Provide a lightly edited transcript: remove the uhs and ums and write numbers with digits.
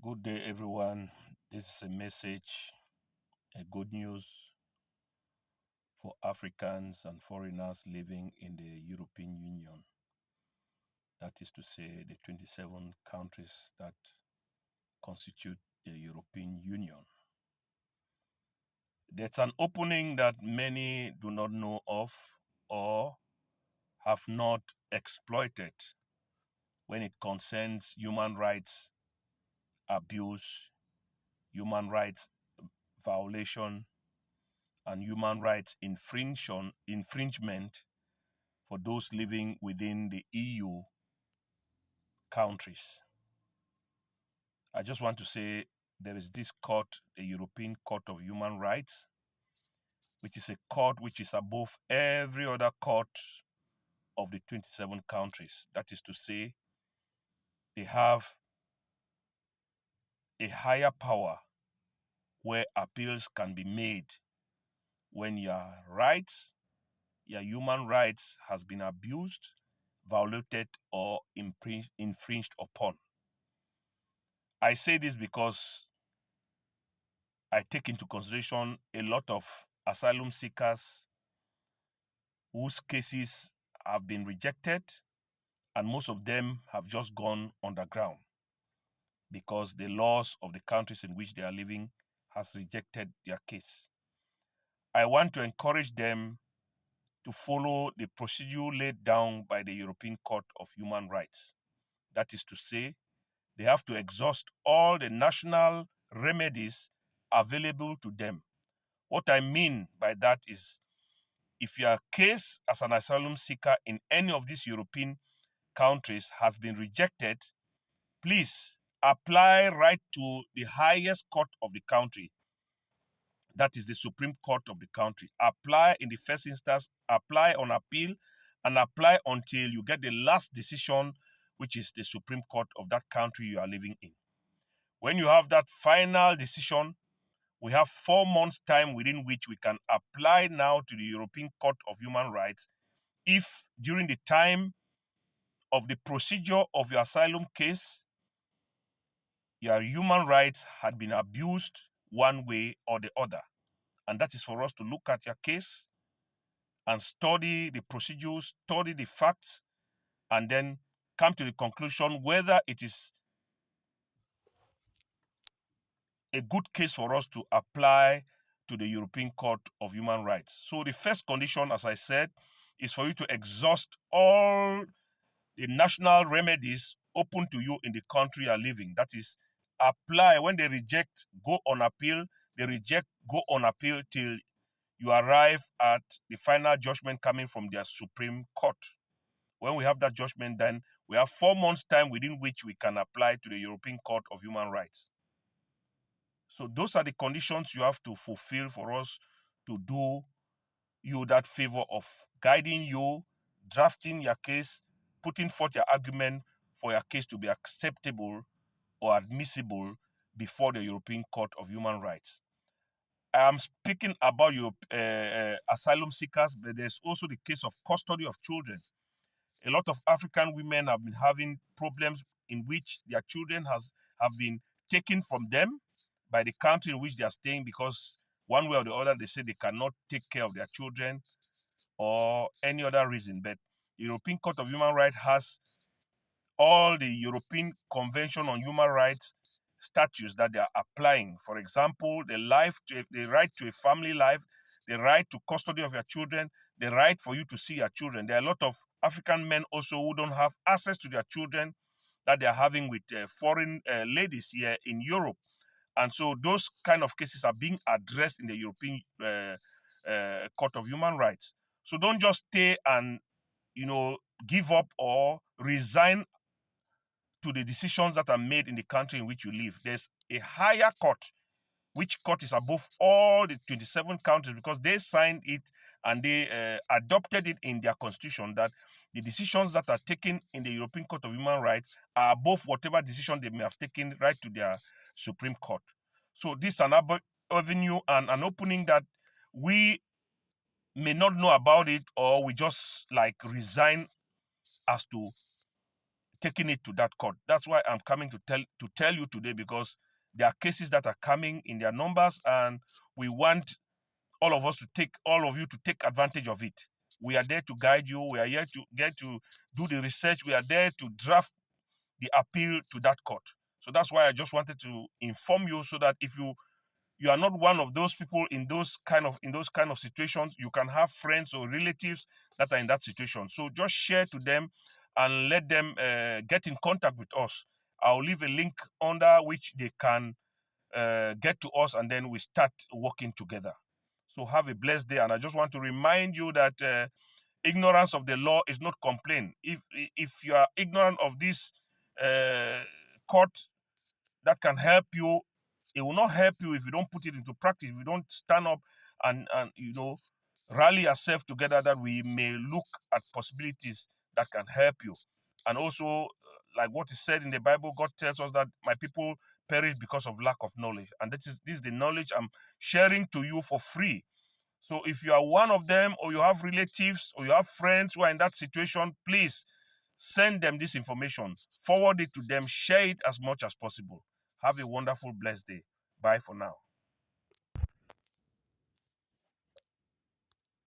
Good day, everyone. This is a message, a good news for Africans and foreigners living in the European Union. That is to say, the 27 countries that constitute the European Union. There's an opening that many do not know of or have not exploited when it concerns human rights abuse, human rights violation, and human rights infringement for those living within the EU countries. I just want to say there is this court, the European Court of Human Rights, which is a court which is above every other court of the 27 countries. That is to say, they have a higher power where appeals can be made when your rights, your human rights has been abused, violated, or infringed upon. I say this because I take into consideration a lot of asylum seekers whose cases have been rejected, and most of them have just gone underground because the laws of the countries in which they are living has rejected their case. I want to encourage them to follow the procedure laid down by the European Court of Human Rights. That is to say, they have to exhaust all the national remedies available to them. What I mean by that is, if your case as an asylum seeker in any of these European countries has been rejected, please apply right to the highest court of the country. That is the Supreme Court of the country. Apply in the first instance, apply on appeal, and apply until you get the last decision, which is the Supreme Court of that country you are living in. When you have that final decision, we have 4 months' time within which we can apply now to the European Court of Human Rights if during the time of the procedure of your asylum case, your human rights had been abused one way or the other. And that is for us to look at your case and study the procedures, study the facts, and then come to the conclusion whether it is a good case for us to apply to the European Court of Human Rights. So the first condition, as I said, is for you to exhaust all the national remedies open to you in the country you are living. That is, apply. When they reject, go on appeal. They reject, go on appeal till you arrive at the final judgment coming from their Supreme Court. When we have that judgment, then we have 4 months' time within which we can apply to the European Court of Human Rights. So those are the conditions you have to fulfill for us to do you that favor of guiding you, drafting your case, putting forth your argument for your case to be acceptable or admissible before the European Court of Human Rights. I am speaking about your asylum seekers, but there's also the case of custody of children. A lot of African women have been having problems in which their children have been taken from them by the country in which they are staying because one way or the other they say they cannot take care of their children or any other reason. But the European Court of Human Rights has all the European Convention on Human Rights statutes that they are applying. For example, the right to a family life, the right to custody of your children, the right for you to see your children. There are a lot of African men also who don't have access to their children that they are having with foreign ladies here in Europe. And so those kind of cases are being addressed in the European Court of Human Rights. So don't just stay and, give up or resign to the decisions that are made in the country in which you live. There's a higher court, which court is above all the 27 countries because they signed it and they adopted it in their constitution that the decisions that are taken in the European Court of Human Rights are above whatever decision they may have taken right to their Supreme Court. So this is an avenue and an opening that we may not know about it, or we just like resign as to taking it to that court. That's why I'm coming to tell you today, because there are cases that are coming in their numbers, and we want all of you to take advantage of it. We are there to guide you. We are here to get to do the research. We are there to draft the appeal to that court. So that's why I just wanted to inform you, so that if you are not one of those people in those kind of situations, you can have friends or relatives that are in that situation. So just share to them and let them get in contact with us. I'll leave a link under which they can get to us, and then we start working together. So have a blessed day. And I just want to remind you that ignorance of the law is not complaint. If you are ignorant of this uh, court that can help you, it will not help you if you don't put it into practice. If you don't stand up and rally ourselves together, that we may look at possibilities that can help you. And also, like what is said in the Bible, God tells us that my people perish because of lack of knowledge. And this is the knowledge I'm sharing to you for free. So if you are one of them, or you have relatives, or you have friends who are in that situation, please send them this information, forward it to them, share it as much as possible. Have a wonderful, blessed day. Bye for now.